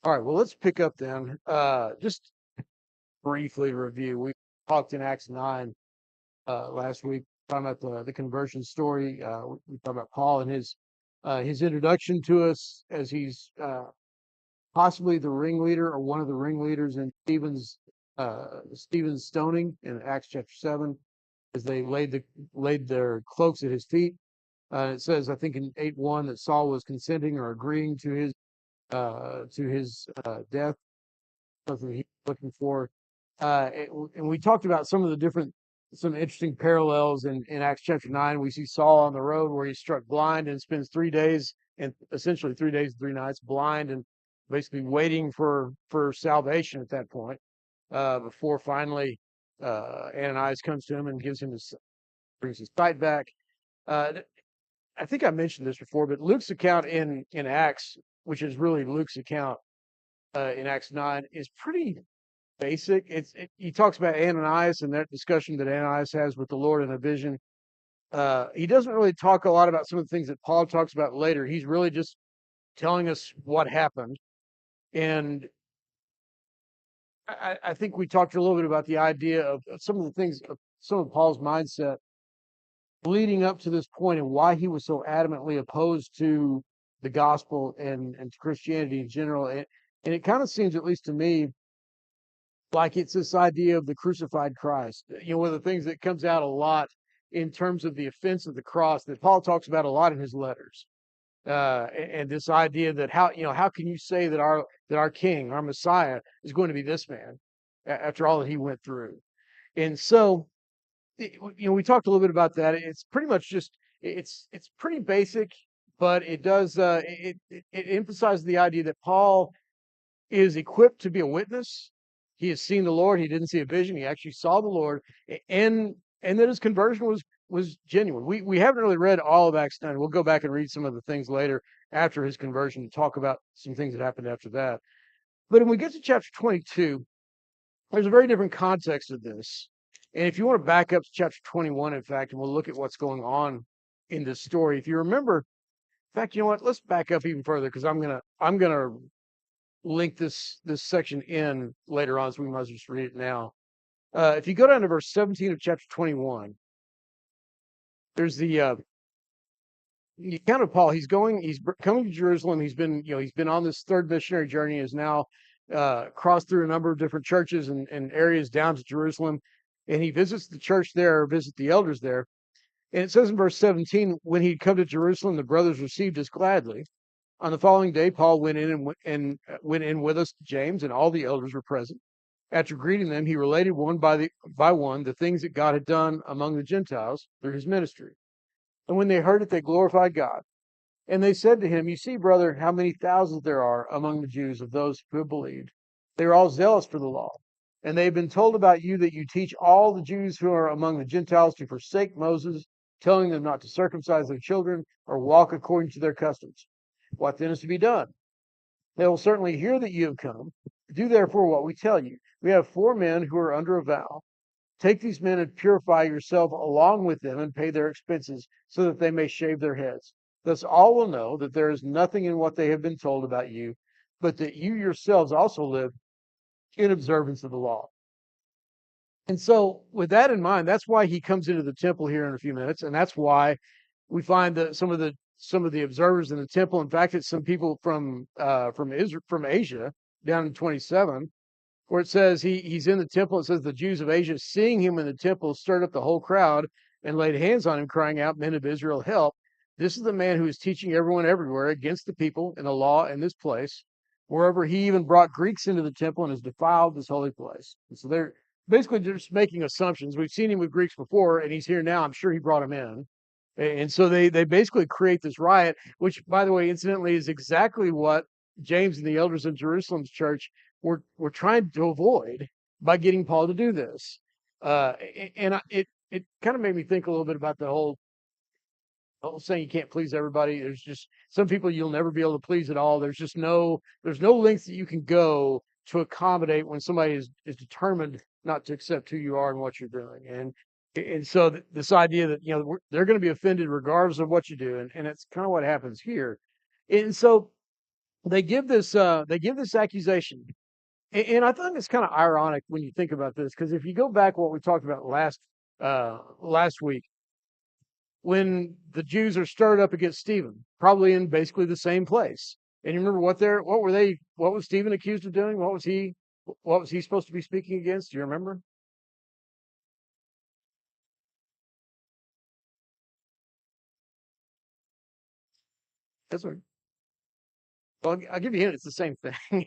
All right, well, let's pick up then. Just briefly review. We talked in Acts 9 last week, talking about the conversion story. We talked about Paul and his introduction to us as he's possibly the ringleader or one of the ringleaders in Stephen's stoning in Acts chapter 7, as they laid their cloaks at his feet. It says, I think in 8:1, that Saul was consenting or agreeing to his death, something he's looking for. And we talked about some interesting parallels in Acts chapter 9. We see Saul on the road where he's struck blind and spends 3 days, and essentially 3 days and 3 nights blind, and basically waiting for salvation at that point, before finally Ananias comes to him and brings his sight back. Uh, I think I mentioned this before, but Luke's account in Acts, which is really Luke's account in Acts 9, is pretty basic. He talks about Ananias and that discussion that Ananias has with the Lord in a vision. He doesn't really talk a lot about some of the things that Paul talks about later. He's really just telling us what happened. And I think we talked a little bit about the idea of some of the things, of some of Paul's mindset leading up to this point, and why he was so adamantly opposed to the gospel and to Christianity in general. And it kind of seems, at least to me, like it's this idea of the crucified Christ. One of the things that comes out a lot in terms of the offense of the cross that Paul talks about a lot in his letters. And this idea that how can you say that our King, our Messiah, is going to be this man after all that he went through? And so, we talked a little bit about that. It's pretty much just it's pretty basic, but it does it emphasizes the idea that Paul is equipped to be a witness. He has seen the Lord. He didn't see a vision. He actually saw the Lord, and that his conversion was genuine. We haven't really read all of Acts 9. We'll go back and read some of the things later after his conversion and talk about some things that happened after that. But when we get to chapter 22, there's a very different context of this. And if you want to back up to chapter 21, in fact, and we'll look at what's going on in this story. If you remember, in fact, you know what? Let's back up even further, because I'm gonna link this section in later on, so we might as well just read it now. If you go down to verse 17 of chapter 21, there's the account of Paul. He's coming to Jerusalem. He's been on this third missionary journey. Has now crossed through a number of different churches and areas down to Jerusalem, and he visits the church there, or visit the elders there. And it says in verse 17, when he'd come to Jerusalem, the brothers received us gladly. On the following day, Paul went went in with us to James, and all the elders were present. After greeting them, he related one by one the things that God had done among the Gentiles through his ministry. And when they heard it, they glorified God. And they said to him, "You see, brother, how many thousands there are among the Jews of those who have believed. They are all zealous for the law. And they have been told about you that you teach all the Jews who are among the Gentiles to forsake Moses, telling them not to circumcise their children or walk according to their customs. What then is to be done? They will certainly hear that you have come. Do therefore what we tell you. We have 4 men who are under a vow. Take these men and purify yourself along with them and pay their expenses, so that they may shave their heads. Thus all will know that there is nothing in what they have been told about you, but that you yourselves also live in observance of the law." And so, with that in mind, that's why he comes into the temple here in a few minutes, and that's why we find that some of the observers in the temple. In fact, it's some people from Israel, from Asia, down in 27, where it says he's in the temple. It says the Jews of Asia, seeing him in the temple, stirred up the whole crowd and laid hands on him, crying out, "Men of Israel, help! This is the man who is teaching everyone everywhere against the people and the law in this place. Moreover, he even brought Greeks into the temple and has defiled this holy place." And so they're basically just making assumptions. We've seen him with Greeks before, and he's here now. I'm sure he brought them in. And so they basically create this riot, which, by the way, incidentally, is exactly what James and the elders in Jerusalem's church were trying to avoid by getting Paul to do this. It kind of made me think a little bit about the whole saying you can't please everybody. There's just some people you'll never be able to please at all. There's no lengths that you can go to accommodate when somebody is determined not to accept who you are and what you're doing. And so this idea that they're going to be offended regardless of what you do, and it's kind of what happens here. And so they give this accusation. And I think it's kind of ironic when you think about this, because if you go back what we talked about last week, when the Jews are stirred up against Stephen, probably in basically the same place. And you remember what was Stephen accused of doing? What was he supposed to be speaking against? Do you remember? That's what. Well, I'll give you a hint. It's the same thing.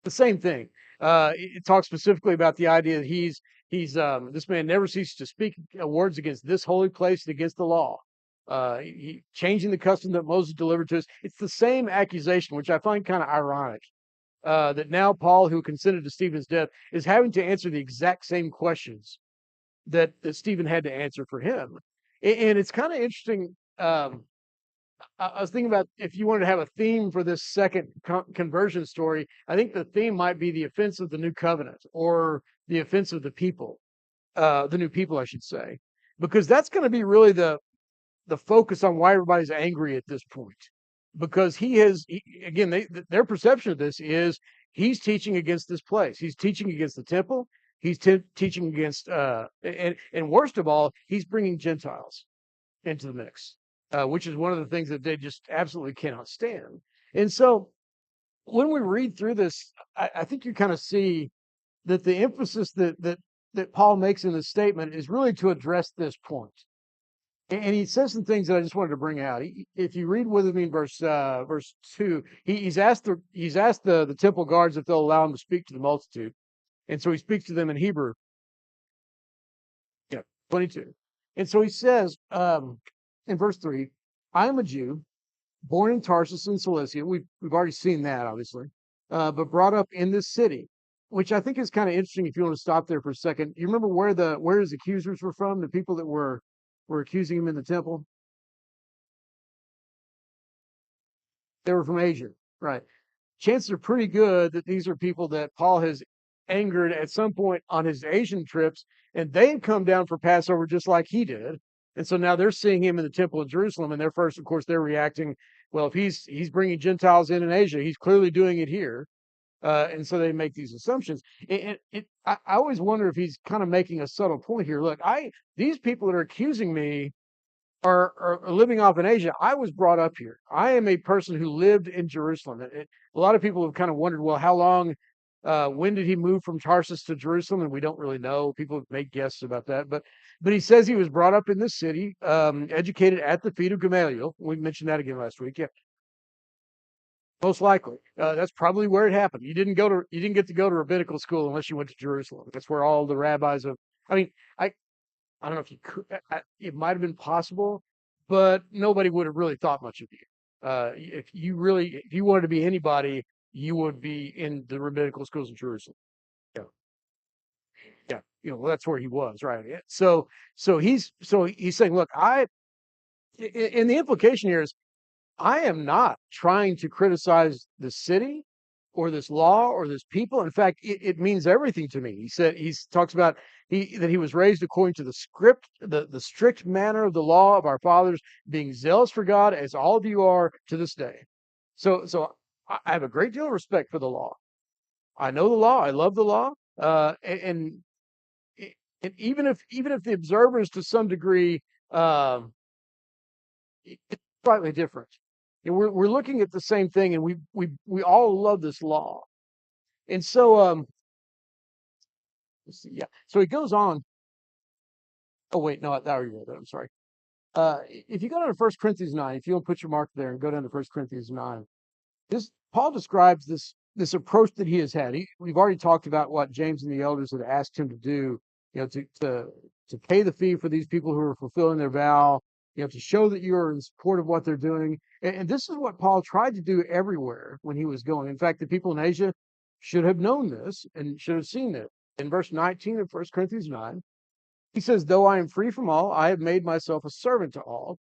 The same thing. It talks specifically about the idea that he's this man never ceases to speak words against this holy place and against the law. Changing the custom that Moses delivered to us. It's the same accusation, which I find kind of ironic. That now Paul, who consented to Stephen's death, is having to answer the exact same questions that Stephen had to answer for him. And it's kind of interesting. I was thinking about if you wanted to have a theme for this second conversion story, I think the theme might be the offense of the new covenant or the offense of the new people, I should say, because that's going to be really the focus on why everybody's angry at this point. Because again, their perception of this is he's teaching against this place. He's teaching against the temple. He's teaching against, and worst of all, he's bringing Gentiles into the mix, which is one of the things that they just absolutely cannot stand. And so when we read through this, I think you kind of see that the emphasis that Paul makes in this statement is really to address this point. And he says some things that I just wanted to bring out. If you read with me in verse 2, he's asked the temple guards if they'll allow him to speak to the multitude, and so he speaks to them in Hebrew. Yeah, 22. And so he says in verse 3, I am a Jew, born in Tarsus in Cilicia. We've already seen that, obviously, but brought up in this city, which I think is kind of interesting. If you want to stop there for a second, you remember where his accusers were from? The people that were accusing him in the temple, they were from Asia, right? Chances are pretty good that these are people that Paul has angered at some point on his Asian trips, and they've come down for Passover just like he did. And so now they're seeing him in the temple of Jerusalem, and of course, they're reacting. Well, if he's bringing Gentiles in Asia, he's clearly doing it here, and so they make these assumptions. I always wonder if he's kind of making a subtle point here. Look, these people that are accusing me are living off in Asia. I was brought up here. I am a person who lived in Jerusalem. A lot of people have kind of wondered, well, how long, when did he move from Tarsus to Jerusalem? And we don't really know. People have made guesses about that, but he says he was brought up in this city, educated at the feet of Gamaliel. We mentioned that again last week. Yeah, most likely. That's probably where it happened. You didn't get to go to rabbinical school unless you went to Jerusalem. That's where all the rabbis of. I mean, I don't know if you could. It might have been possible, but nobody would have really thought much of you. If you wanted to be anybody, you would be in the rabbinical schools in Jerusalem. Yeah, yeah. Well, that's where he was, right? So he's saying, look, and the implication here is I am not trying to criticize the city or this law or this people. In fact, it means everything to me. He talks about that he was raised according to the strict manner of the law of our fathers, being zealous for God as all of you are to this day. So I have a great deal of respect for the law. I know the law. I love the law. And even if the observers to some degree, um, it's slightly different. We're looking at the same thing, and we all love this law. And so let's see, yeah. So he goes on. Oh wait, no, I already read that. I'm sorry. If you go down to 1 Corinthians 9, if you want to put your mark there and go down to 1 Corinthians 9, this Paul describes this approach that he has had. We've already talked about what James and the elders had asked him to do, to pay the fee for these people who are fulfilling their vow, to show that you are in support of what they're doing. And this is what Paul tried to do everywhere when he was going. In fact, the people in Asia should have known this and should have seen it. In verse 19 of 1 Corinthians 9, he says, though I am free from all, I have made myself a servant to all,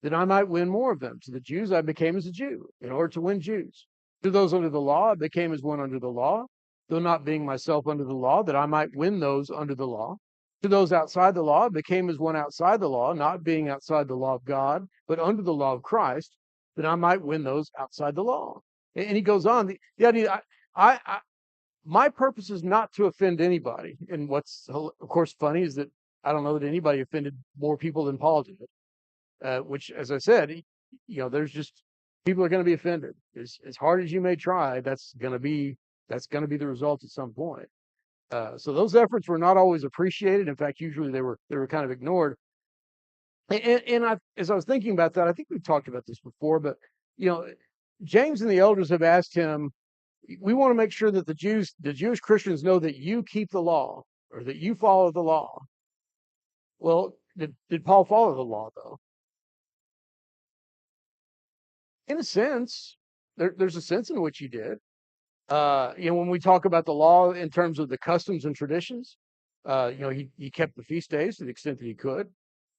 that I might win more of them. To the Jews, I became as a Jew in order to win Jews. To those under the law, I became as one under the law, though not being myself under the law, that I might win those under the law. To those outside the law, I became as one outside the law, not being outside the law of God, but under the law of Christ, that I might win those outside the law. And he goes on, the idea, my purpose is not to offend anybody. And what's, of course, funny is that I don't know that anybody offended more people than Paul did, which, as I said, there's just people are going to be offended. As hard as you may try, that's going to be the result at some point. So those efforts were not always appreciated. In fact, usually they were kind of ignored. And as I was thinking about that, I think we've talked about this before, but you know, James and the elders have asked him, we want to make sure that the Jewish Christians know that you keep the law or that you follow the law. Well, did Paul follow the law though? In a sense, there's a sense in which he did. When we talk about the law in terms of the customs and traditions, he kept the feast days to the extent that he could.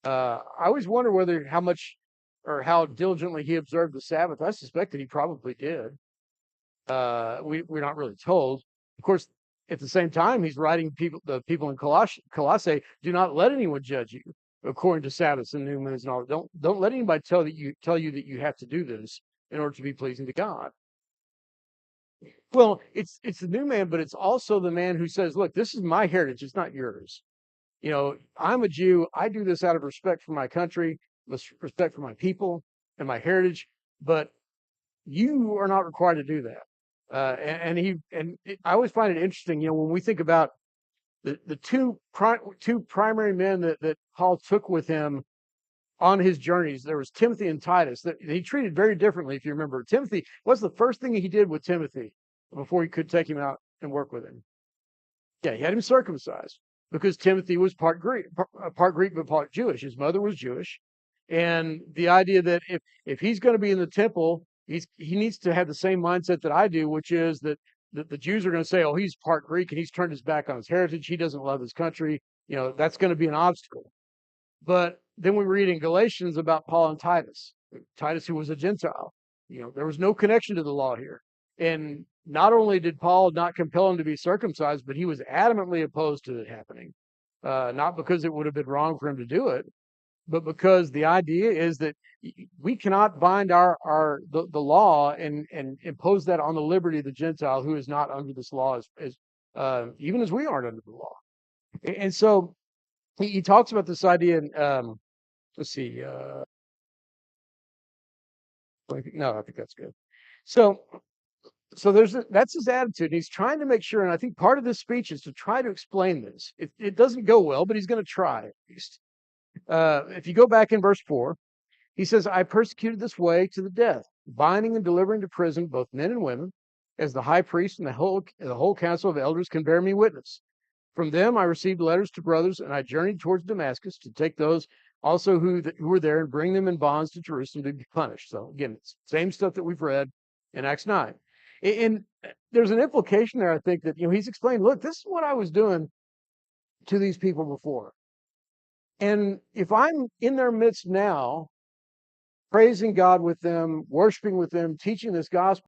I always wonder whether how much or how diligently he observed the Sabbath. I suspect that he probably did. We're not really told. Of course, at the same time, he's writing the people in Colossae, do not let anyone judge you according to Sabbaths and new moons and all. Don't let anybody tell you that you have to do this in order to be pleasing to God. Well, it's the new man, but it's also the man who says, look, this is my heritage, it's not yours. I'm a Jew. I do this out of respect for my country, respect for my people and my heritage, but you are not required to do that. I always find it interesting, when we think about the two primary men that Paul took with him on his journeys. There was Timothy and Titus that he treated very differently. If you remember, Timothy, what's the first thing he did with Timothy before he could take him out and work with him? Yeah, he had him circumcised because Timothy was part Greek, but part Jewish. His mother was Jewish, and the idea that if he's going to be in the temple, he needs to have the same mindset that I do, which is that the Jews are going to say, "Oh, he's part Greek and he's turned his back on his heritage. He doesn't love his country." That's going to be an obstacle. But then we read in Galatians about Paul and Titus. Titus, who was a Gentile. There was no connection to the law here. And not only did Paul not compel him to be circumcised, but he was adamantly opposed to it happening. Not because it would have been wrong for him to do it, but because the idea is that we cannot bind the law and impose that on the liberty of the Gentile who is not under this law, even as we aren't under the law. And so he talks about this idea, and let's see. No, I think that's good. So that's his attitude. He's trying to make sure, and I think part of this speech is to try to explain this. It doesn't go well, but he's going to try at least. If you go back in verse 4, he says, I persecuted this way to the death, binding and delivering to prison both men and women, as the high priest and the whole council of elders can bear me witness. From them I received letters to brothers, and I journeyed towards Damascus to take those also who were there and bring them in bonds to Jerusalem to be punished. So again, it's the same stuff that we've read in Acts 9. And there's an implication there, I think, that he's explained, look, this is what I was doing to these people before. And if I'm in their midst now, praising God with them, worshiping with them, teaching this gospel,